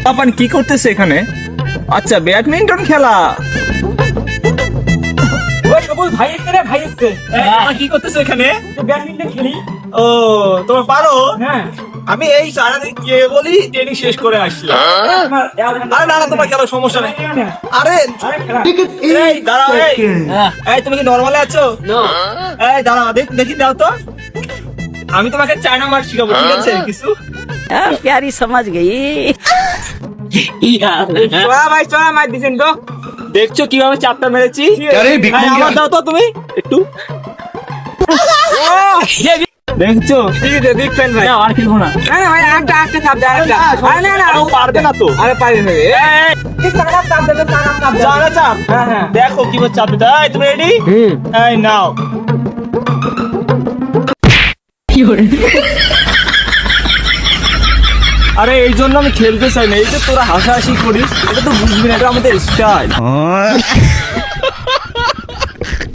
পাপান কি করতেছে এখানে? আচ্ছা, ব্যাডমিন্টন খেলা। ওই সবুজ ভাই এসছে রে, ভাই এসছে। কি করতেছে এখানে? ব্যাডমিন্টন খেলি। ও, তোমার পারো? হ্যাঁ। আমি এই সারাদিন কে বলি ট্রেনিং শেষ করে আসলাম। আরে না না, তোমার খেলার সমস্যা নেই। আরে এই দাঁড়াও, এই তুমি কি নরমালে আছো? এই দাঁড়াও, দেখি দাও তো। আমি তোমাকে চায়না মার শিখাবো, ঠিক আছে? কিছু प्यारी समझ गई। চলা ভাই চলা, মার দিছেন তো। দেখছো কিভাবে চাপটা মেরেছি? আরে এই, আমার দাও তো তুমি একটু। দেখছো? ঠিক আছে, বিগ ফ্যান ভাই। আর খেলবো না। না না ভাই, আরেকটা চাপ দে, আরেকটা। আরে না না, ও পারবে না তো। আরে পারি না রে। এই সারা চাপ দে, সারা চাপ দে। চাপ চাপ। হ্যাঁ হ্যাঁ। দেখো কিভাবে চাপ দিতে হয়। তুমি রেডি? এই নাও। আরে এই জন্য আমি খেলতে চাই না। এই যে তোরা হাসাহাসি করিস, এটা তো বুঝবি না, এটা আমাদের স্টাইল।